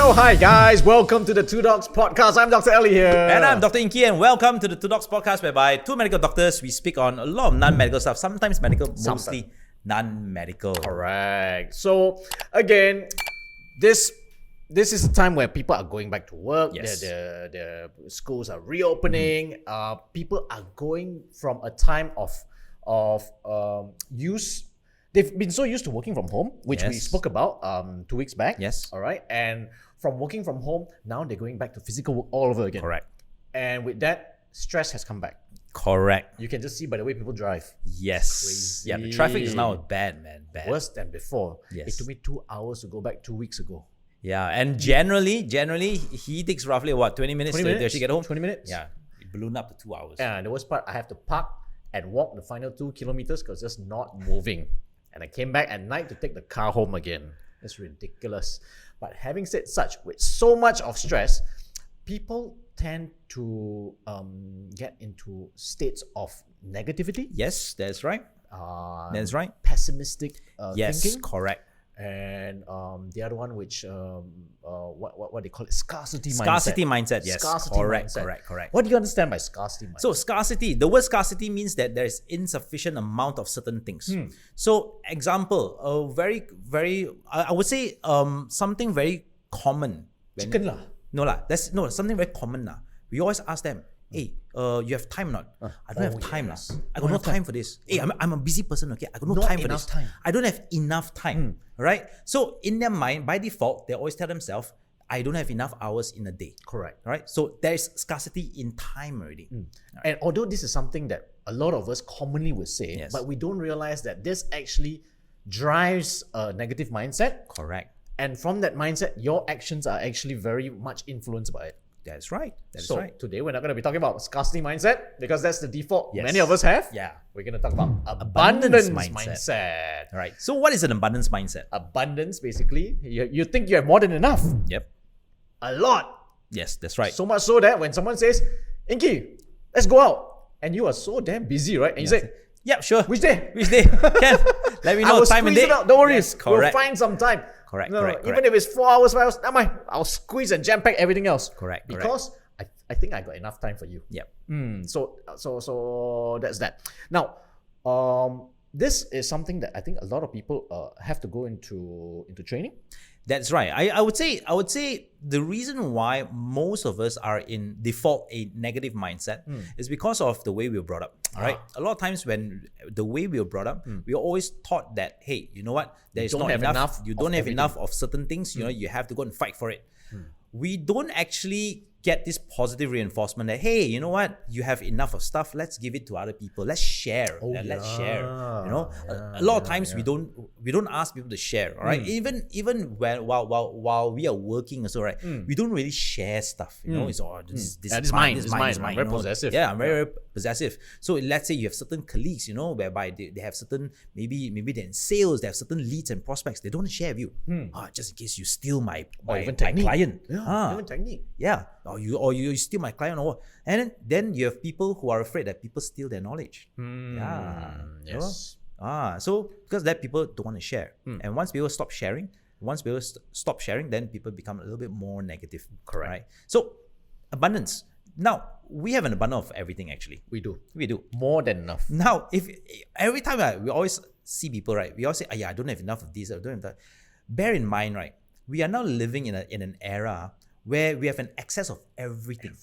So hi guys, welcome to the Two Dogs Podcast. I'm Dr. Ellie here. And I'm Dr. Ingky, and welcome to the Two Dogs Podcast, whereby two medical doctors, we speak on a lot of non-medical stuff, sometimes medical, mostly non-medical. Correct. So again, this is a time where people are going back to work. Yes. The schools are reopening. People are going from a time of use. They've been so used to working from home, which we spoke about 2 weeks back. Yes. All right. And from working from home, now they're going back to physical work all over again. Correct. And with that, stress has come back. Correct. You can just see by the way people drive. Yes. Crazy. Yeah, the traffic is now bad, man. Bad. Worse than before. Yes. It took me 2 hours to go back 2 weeks ago. Yeah, and generally, he takes roughly 20 minutes to actually get home? 20 minutes. Yeah, it ballooned up to 2 hours. And the worst part, I have to park and walk the final 2 kilometers because it's just not moving. And I came back at night to take the car home again. It's ridiculous. But having said such, with so much of stress, people tend to get into states of negativity. Yes, that's right. That's right. Pessimistic Yes, thinking. correct. And the other one, which what they call it, scarcity mindset. Scarcity mindset, yes. Scarcity mindset. Correct. What do you understand by scarcity mindset? So scarcity, the word scarcity means that there is insufficient amount of certain things. So example, I would say something very common. Chicken lah. Something very common lah. We always ask them, hey, you have time or not? I don't have time lah. I got no time for this. Hey, I'm a busy person, okay? I got no time for this. I don't have enough time, right? So in their mind, by default, they always tell themselves, I don't have enough hours in a day. Correct. Right? So there is scarcity in time already. And although this is something that a lot of us commonly would say, but we don't realize that this actually drives a negative mindset. Correct. And from that mindset, your actions are actually very much influenced by it. That's right. So today we're not going to be talking about scarcity mindset because that's the default many of us have. Yeah. We're going to talk about abundance mindset. Right. So what is an abundance mindset? Abundance, basically, you think you have more than enough. Yep. A lot. Yes, that's right. So much so that when someone says, Ingky, let's go out. And you are so damn busy, right? And you say, yeah, sure. Which day? Can let me know time and day. Don't worry. Yes, correct. We'll find some time. Correct. Even if it's 4 hours, 5 hours, never mind. I'll squeeze and jam pack everything else. Correct. Because I think I got enough time for you. Yep. So that's that. Now, this is something that I think a lot of people have to go into training. That's right. I would say the reason why most of us are in default a negative mindset is because of the way we were brought up. Right? A lot of times when the way we were brought up, we are always taught that, hey, you know what? There is not enough. You don't have enough of certain things. You know, you have to go and fight for it. We don't actually get this positive reinforcement that, hey, you know what? You have enough of stuff. Let's give it to other people. Let's share. Let's share. You know, a lot of times we don't ask people to share. All right, even while we are working, also, right, we don't really share stuff. You know, it's this is mine. I'm very possessive. Yeah, I'm very possessive. So let's say you have certain colleagues, you know, whereby they have certain maybe they're in sales, they have certain leads and prospects. They don't want to share with you. Just in case you steal my client. Even technique. Yeah. Or you steal my client or what? And then you have people who are afraid that people steal their knowledge. Yes. So because that people don't want to share. And once people stop sharing, then people become a little bit more negative. Correct. Right? So abundance. Now, we have an abundance of everything actually. We do. More than enough. Now, if every time we always see people, right? We always say, I don't have enough of this, I don't have that. Bear in mind, right? We are now living in an era where we have an excess of everything.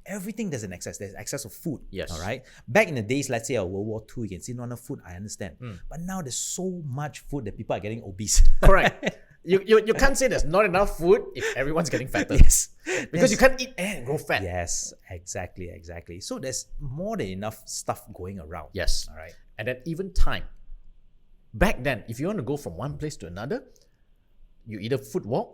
Everything there's an excess. There's excess of food. Yes. All right. Back in the days, let's say of World War II, you can see not enough food. I understand. But now there's so much food that people are getting obese. Correct. You can't say there's not enough food if everyone's getting fatter. Yes. Because you can't eat and grow fat. Yes, exactly. So there's more than enough stuff going around. Yes. All right. And then even time. Back then, if you want to go from one place to another, you either foot walk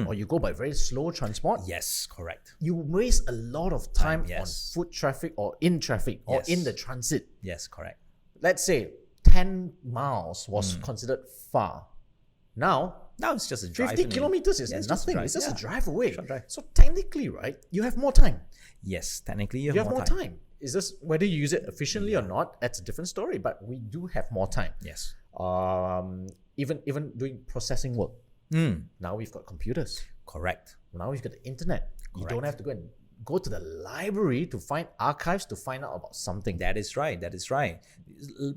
or you go by very slow transport. Yes, correct. You waste a lot of time on foot traffic or in traffic or in the transit. Yes, correct. Let's say 10 miles was considered far. Now it's just a drive. 50 kilometers is nothing. It's just a drive away. Drive. So technically, right, you have more time. Yes, technically you have more time. It's just whether you use it efficiently or not, that's a different story. But we do have more time. Yes. Even doing processing work. Now we've got computers. Correct. Now you've got the internet. You don't have to go to the library to find archives to find out about something. That is right.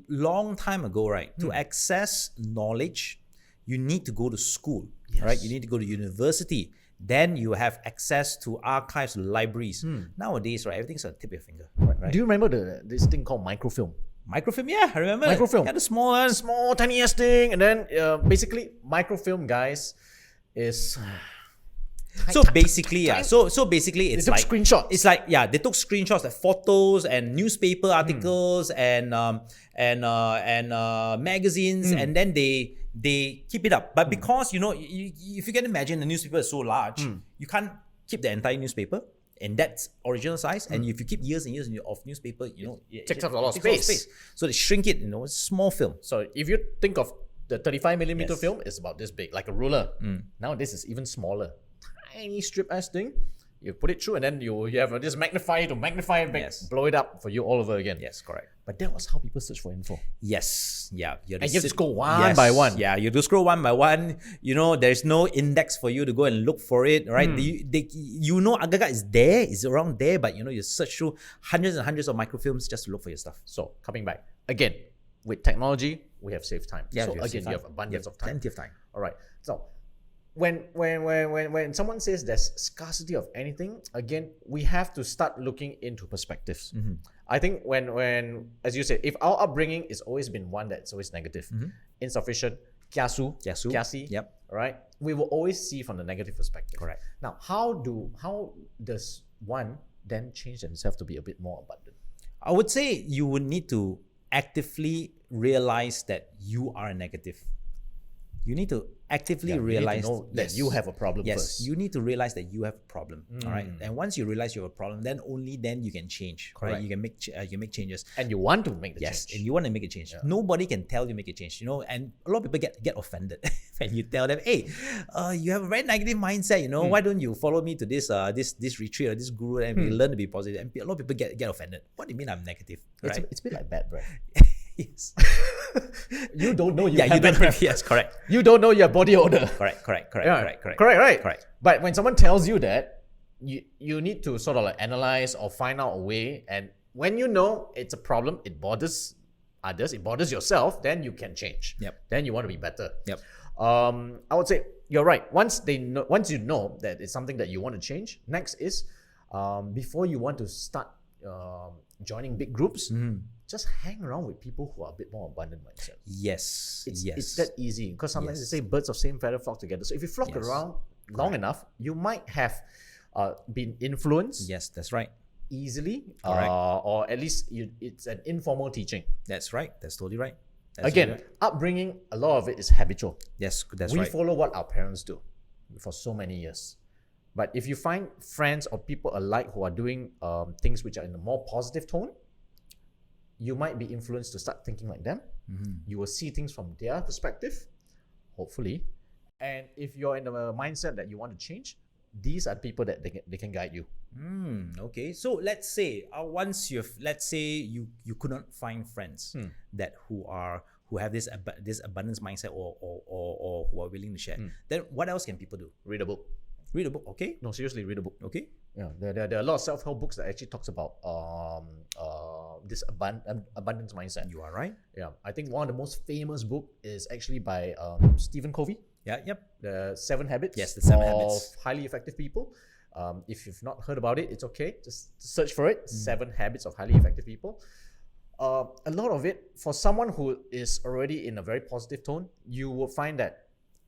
Long time ago, right? To access knowledge, you need to go to school, right? You need to go to university. Then you have access to archives, libraries. Nowadays, right, everything's at the tip of your finger. Right? Do you remember this thing called microfilm? Microfilm, yeah, I remember. Microfilm. Yeah, the small one. Small, tiny ass thing. And then basically, microfilm, guys, is... So basically, it's took like screenshots. It's like they took screenshots, like photos and newspaper articles and magazines, and then they keep it up. But because if you can imagine, the newspaper is so large, you can't keep the entire newspaper in that original size. And if you keep years and years of newspaper, it takes up a lot of space. So they shrink it. It's small film. So if you think of the 35mm film, it's about this big, like a ruler. Now this is even smaller. Tiny strip ass thing, you put it through, and then you have this magnifier to magnify it back, blow it up for you all over again. Yes, correct. But that was how people search for info. Yes, yeah. And you have to scroll one by one. Yeah, you have to scroll one by one. There's no index for you to go and look for it, right? Agak is there, it's around there, but you search through hundreds and hundreds of microfilms just to look for your stuff. So coming back again, with technology, we have saved time. Yeah, so again, you have abundance of time. Plenty of time. All right. So when someone says there's scarcity of anything, again, we have to start looking into perspectives. I think when as you said, if our upbringing is always been one that's always negative, insufficient, kiasi, yep, right? We will always see from the negative perspective. Correct. Now, how does one then change themselves to be a bit more abundant? I would say you would need to actively realize that you are negative. You need to actively realize that you have a problem yes, first. You need to realize that you have a problem. All right. And once you realize you have a problem, then only then you can change. Correct. Right? You can make changes. And you want to make the yes, change. and you want to make a change. Yeah. Nobody can tell you make a change. And a lot of people get offended when you tell them, hey, you have a very negative mindset. Why don't you follow me to this retreat or this guru and we learn to be positive? And a lot of people get offended. What do you mean I'm negative? Right? It's a bit like bad breath. Yes. You don't know you have bad breath. Yes, correct. You don't know your body odor. Correct, right? Correct. But when someone tells you that, you need to sort of like analyze or find out a way. And when you know it's a problem, it bothers others, it bothers yourself, then you can change. Yep. Then you want to be better. Yep. I would say you're right. Once you know that it's something that you want to change, next is before you want to start joining big groups, just hang around with people who are a bit more abundant mindset. Yes. It's that easy, because sometimes they say birds of same feather flock together. So if you flock around long enough, you might have been influenced. Yes, that's right. Easily, or at least it's an informal teaching. That's right. That's totally right. Upbringing, a lot of it is habitual. Yes, that's we right. We follow what our parents do for so many years. But if you find friends or people alike who are doing things which are in a more positive tone, you might be influenced to start thinking like them. You will see things from their perspective, hopefully. And if you're in a mindset that you want to change, these are people that they can guide you. Okay. So let's say let's say you could not find friends that who have this abundance mindset or who are willing to share. Then what else can people do? Read a book. Read a book, okay? No, seriously, read a book. Okay. Yeah, there are a lot of self-help books that actually talks about this abundance mindset. You are right. Yeah, I think one of the most famous book is actually by Stephen Covey. Yeah, yep. The 7 Habits. Yes, the 7 of Habits. Highly Effective People. If you've not heard about it, it's okay. Just search for it. 7 Habits of Highly Effective People. A lot of it, for someone who is already in a very positive tone, you will find that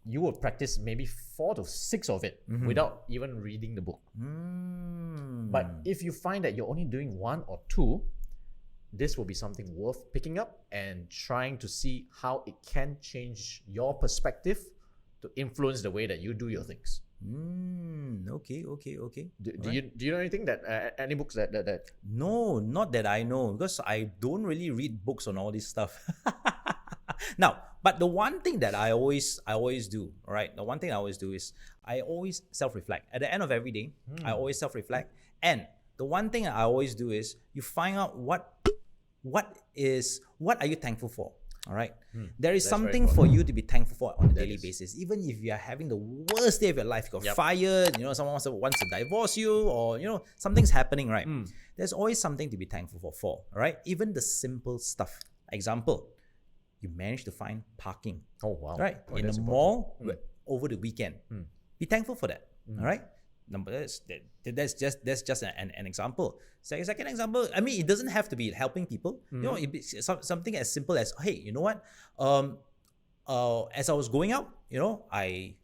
you will practice maybe 4 to 6 of it without even reading the book. But if you find that you're only doing 1 or 2, this will be something worth picking up and trying to see how it can change your perspective to influence the way that you do your things. Okay. Do you know anything that any books that No, not that I know, because I don't really read books on all this stuff. Now, but the one thing that I always do, all right? The one thing I always do is I always self-reflect. At the end of every day, I always self-reflect. And the one thing I always do is you find out what are you thankful for? All right. There is That's very something for you to be thankful for on a daily basis. Even if you are having the worst day of your life, you got fired, someone wants to divorce you, or something's happening, right? There's always something to be thankful for, all right? Even the simple stuff. Example, you managed to find parking. Oh, wow. Right? In the mall over the weekend. Be thankful for that. All right? That's just an example. Second example, I mean, it doesn't have to be helping people. It be something as simple as, hey, you know what? As I was going out, I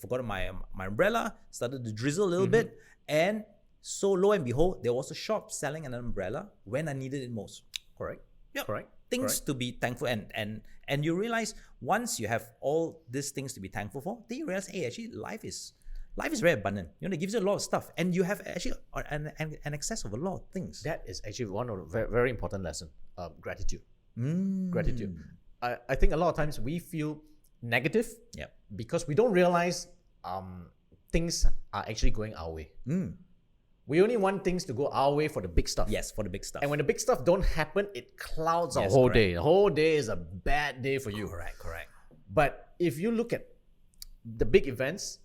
forgot my umbrella, started to drizzle a little bit, and so lo and behold, there was a shop selling an umbrella when I needed it most. Correct. Yeah. Correct. Things to be thankful, and you realize once you have all these things to be thankful for, then you realize, hey, actually life is very abundant. It gives you a lot of stuff, and you have actually an excess of a lot of things. That is actually one of the very, very important lesson. Gratitude. Gratitude. I think a lot of times we feel negative because we don't realize things are actually going our way. We only want things to go our way for the big stuff. Yes, for the big stuff. And when the big stuff don't happen, it clouds our whole day. The whole day is a bad day for you. Correct. But if you look at the big events,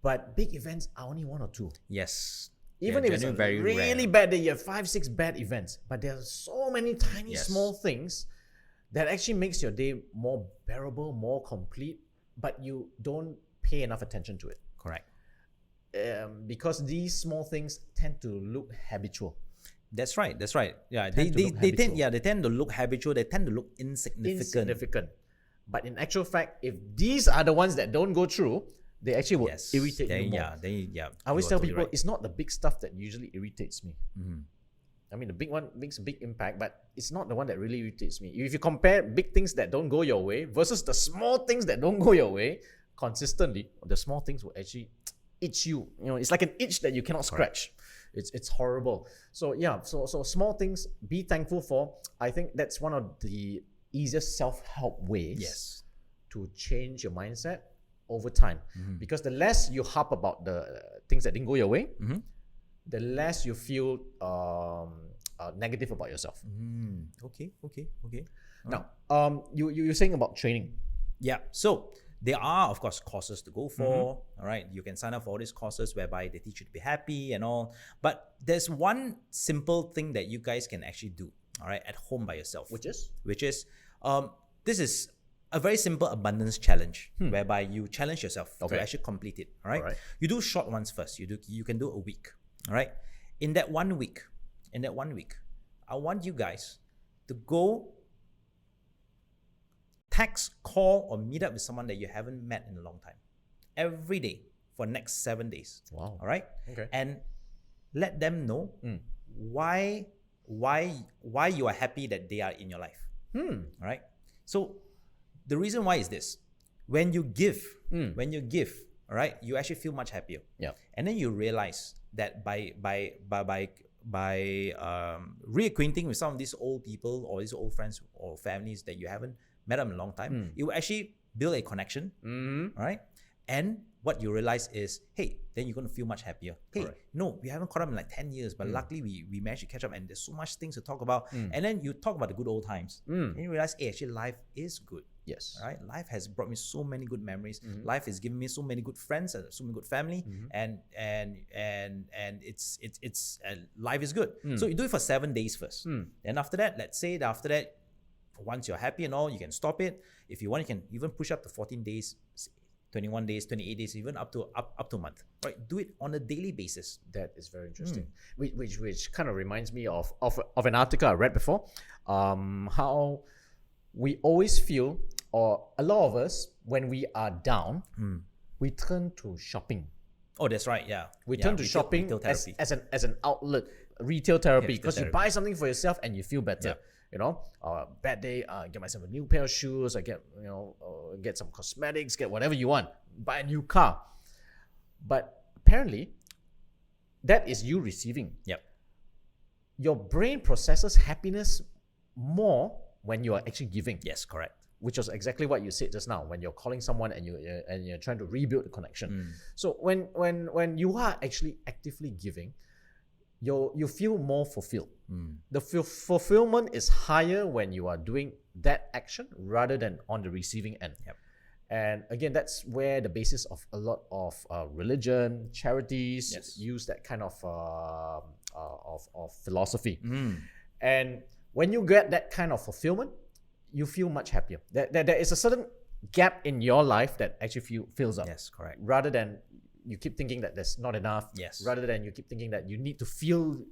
but big events are only one or two. Yes. Even if it's a very really bad day, you have 5-6 bad events. But there are so many tiny small things that actually makes your day more bearable, more complete, but you don't pay enough attention to it. Correct. Because these small things tend to look habitual. That's right. Yeah, they tend to look habitual. They tend to look insignificant. But in actual fact, if these are the ones that don't go through, they actually will irritate you more. I always tell people, it's not the big stuff that usually irritates me. I mean, the big one makes a big impact, but it's not the one that really irritates me. If you compare big things that don't go your way versus the small things that don't go your way, consistently, the small things will actually itch you. It's like an itch that you cannot scratch. It's horrible. So so small things, be thankful for. I think that's one of the easiest self-help ways to change your mindset over time. Because the less you harp about the things that didn't go your way, the less you feel negative about yourself. Okay. Now, you're saying about training. Yeah. So there are, of course, courses to go for. All right. You can sign up for all these courses whereby they teach you to be happy and all. But there's one simple thing that you guys can actually do, all right, at home by yourself. Which is this is a very simple abundance challenge whereby you challenge yourself to actually complete it. All right. You do short ones first. You can do a week. All right. In that 1 week, I want you guys to go text, call, or meet up with someone that you haven't met in a long time. Every day for next 7 days. Wow. All right. Okay. And let them know why you are happy that they are in your life. All right. So the reason why is this: when you give, all right, you actually feel much happier. Yeah. And then you realize that by reacquainting with some of these old people or these old friends or families that you haven't met them in a long time, it will actually build a connection. All right. And what you realize is, hey, then you're going to feel much happier. Hey, no, we haven't caught up in like 10 years, but luckily we managed to catch up, and there's so much things to talk about. And then you talk about the good old times. And you realize, hey, actually life is good. Yes. Right? Life has brought me so many good memories. Life has given me so many good friends and so many good family. And it's life is good. So you do it for 7 days first. Then after that, let's say that after that, once you're happy and all, you can stop it. If you want, you can even push up to 14 days, 21 days, 28 days, even up to a month. Right? Do it on a daily basis. That is very interesting. Which kind of reminds me of an article I read before. How we always feel, or a lot of us, when we are down, we turn to shopping. Oh, that's right. Yeah. We turn to shopping as an outlet, retail therapy, because you buy something for yourself and you feel better. Bad day, get myself a new pair of shoes, I get get some cosmetics, get whatever you want, buy a new car. But apparently, that is you receiving. Yep. Your brain processes happiness more when you are actually giving. Yes, correct. Which was exactly what you said just now, when you're calling someone and you're trying to rebuild the connection. So when you are actually actively giving, you feel more fulfilled. The fulfillment is higher when you are doing that action rather than on the receiving end. Yep. And again, that's where the basis of a lot of religion, charities use that kind of philosophy. And when you get that kind of fulfillment, you feel much happier. There is a certain gap in your life that actually fills up. Yes, correct. Rather than you keep thinking that there's not enough. Yes. Rather than you keep thinking that you need to fill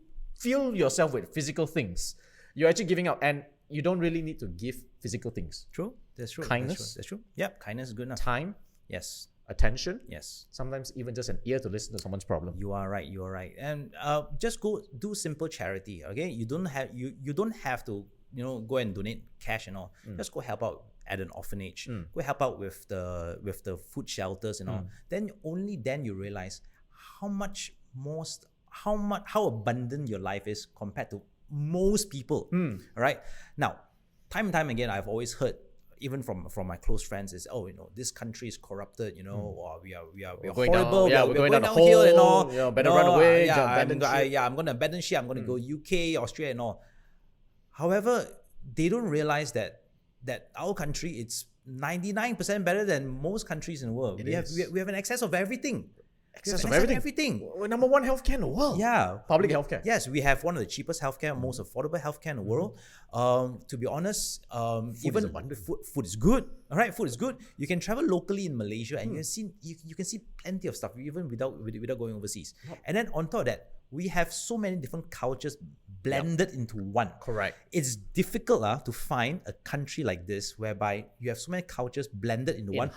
yourself with physical things. You're actually giving out, and you don't really need to give physical things. True. That's true. Kindness. That's true. Yep. Kindness is good enough. Time, Yes. attention. Yes. Sometimes even just an ear to listen to someone's problem. You are right. You are right. And just go do simple charity. Okay. You don't have to go and donate cash and all. Just go help out at an orphanage. Go help out with the food shelters and all. Then you realize how abundant your life is compared to most people. Right? Now, time and time again, I've always heard, even from my close friends, is this country is corrupted, or we are going horrible. down, we're going down the downhill and all. hole, better run away, I'm gonna abandon ship. I'm gonna go UK, Australia and all. However, they don't realize that our country, it's 99% better than most countries in the world. We have an excess of everything. Access of everything. We're number one healthcare in the world. Yeah. Public healthcare. Yes, we have one of the cheapest healthcare, most affordable healthcare in the world. To be honest, even food is good. All right, food is good. You can travel locally in Malaysia and you can see plenty of stuff even without going overseas. And then on top of that, we have so many different cultures blended into one. Correct. It's difficult to find a country like this whereby you have so many cultures blended into one.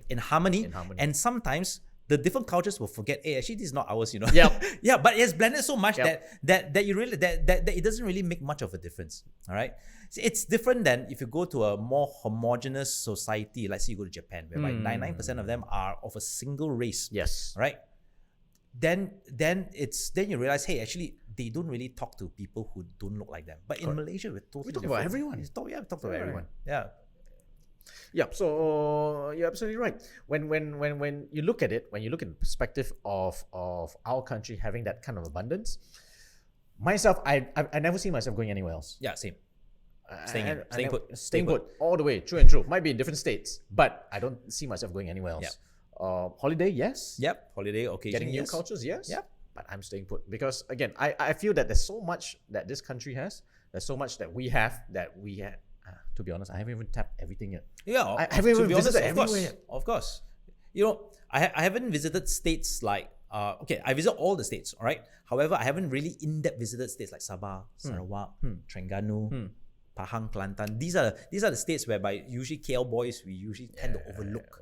In harmony. And sometimes the different cultures will forget, hey, actually this is not ours, Yep. Yeah, but it's blended so much that you really that it doesn't really make much of a difference. All right. It's different than if you go to a more homogeneous society, like say you go to Japan, whereby 99% of them are of a single race. Yes. Right? Then you realize, hey, actually they don't really talk to people who don't look like them. But in Malaysia, we're totally talk different. about everyone. We talk about everyone. Yeah. Yeah, so you're absolutely right. When you look at it, when you look in the perspective of our country having that kind of abundance, myself, I never see myself going anywhere else. Yeah, same. Staying put all the way, true and true. Might be in different states, but I don't see myself going anywhere else. Holiday, yes. Yep. Holiday, occasion, Getting new yes. cultures, yes. Yep. But I'm staying put because again, I feel that there's so much that this country has. There's so much that we have to be honest, I haven't even tapped everything yet. Yeah, I haven't even visited everywhere yet. Of course. I haven't visited states like I visit all the states, all right? However, I haven't really in-depth visited states like Sabah, Sarawak, Terengganu, Pahang, Kelantan. These are the states whereby usually KL boys we usually tend to overlook.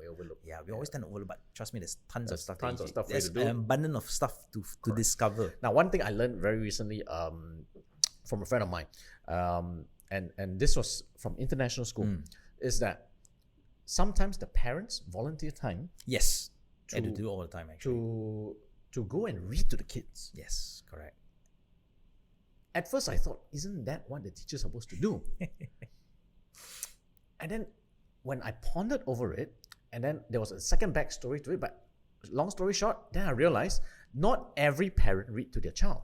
We always tend to overlook, but trust me, there's tons of stuff. There's an abundance of stuff to discover. Now, one thing I learned very recently from a friend of mine, and this was from international school, is that sometimes the parents volunteer time. Yes, they do all the time actually. To go and read to the kids. Yes, correct. At first, I thought, isn't that what the teacher's supposed to do? And then when I pondered over it, and then there was a second backstory to it, but long story short, then I realized not every parent read to their child.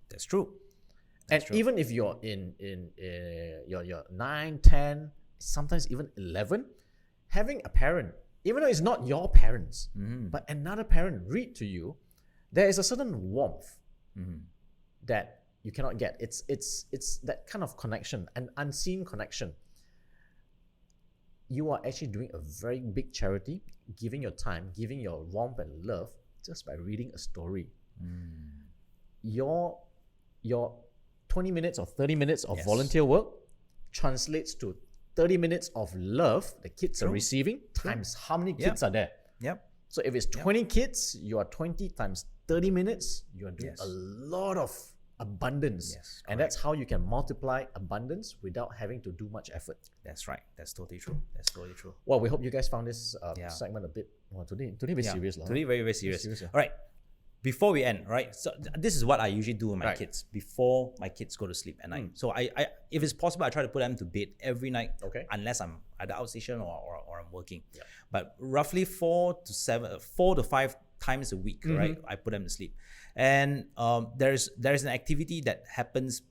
That's true. Even if you're in you're 9, 10, sometimes even 11, having a parent, even though it's not your parents, but another parent read to you, there is a certain warmth that you cannot get. It's that kind of connection, an unseen connection. You are actually doing a very big charity, giving your time, giving your warmth and love just by reading a story. Your 20 minutes or 30 minutes of volunteer work translates to 30 minutes of love the kids are receiving times how many kids are there. Yep. So if it's 20 kids, you are 20 times 30 minutes, you are doing a lot of abundance. Yes, and that's how you can multiply abundance without having to do much effort. That's right. That's totally true. Well, we hope you guys found this segment a bit, today very serious. Today very, very serious. Very serious. All right. Before we end, right? So this is what I usually do with my kids before my kids go to sleep at night. So I if it's possible, I try to put them to bed every night. Okay. Unless I'm either outstation or I'm working. Yeah. But roughly 4 to 5 times a week, right? I put them to sleep. And there's an activity that happens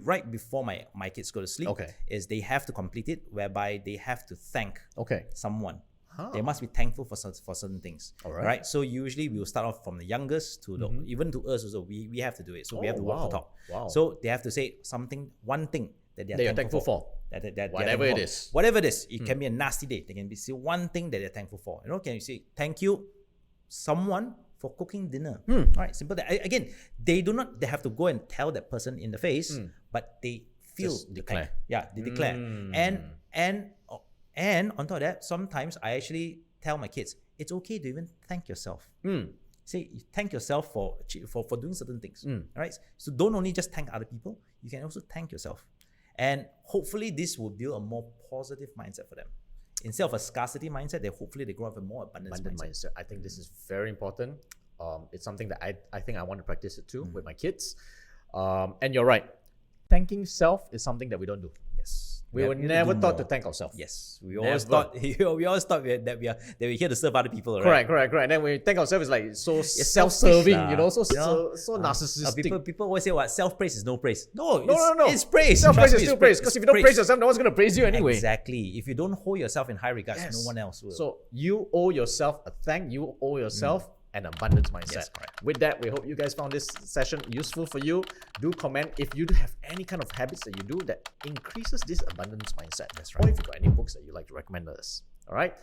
right before my kids go to sleep. Okay. Is they have to complete it, whereby they have to thank someone. They must be thankful for certain things. All right. Right. So usually we will start off from the youngest to the even to us also. We have to do it. So we have to walk the talk. Wow. So they have to say one thing that they are thankful for. Whatever it is. Whatever it is. It can be a nasty day. They can be say one thing that they're thankful for. Can you say thank you someone for cooking dinner? All right. Simple. Again, they have to go and tell that person in the face, but they feel Just declare. They declare. And on top of that, sometimes I actually tell my kids, it's okay to even thank yourself. Say thank yourself for doing certain things. All right. So don't only just thank other people, you can also thank yourself. And hopefully this will build a more positive mindset for them. Instead of a scarcity mindset, hopefully they grow up with a more abundance mindset. I think this is very important. It's something that I think I want to practice it too with my kids. And you're right. Thanking self is something that we don't do. Yes. We were never taught to thank ourselves. Yes. We always thought that we're here to serve other people. Right? Correct. And then when we thank ourselves, it's like so self-serving, so narcissistic. People always say what self-praise is no praise. No. It's praise. Self-praise is still praise. Because if you don't praise yourself, no one's going to praise you anyway. Exactly. If you don't hold yourself in high regards, no one else will. So you owe yourself a thank. You owe yourself an abundance mindset. Yes, correct. With that, we hope you guys found this session useful for you. Do comment if you have any kind of habits that you do that increases this abundance mindset. That's right. Or if you've got any books that you'd like to recommend us. All right.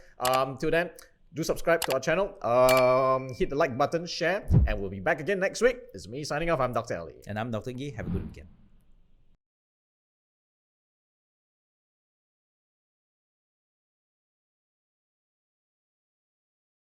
Till then, do subscribe to our channel. Hit the like button, share, and we'll be back again next week. It's me signing off. I'm Dr. Ali. And I'm Dr. Ingky. Have a good weekend.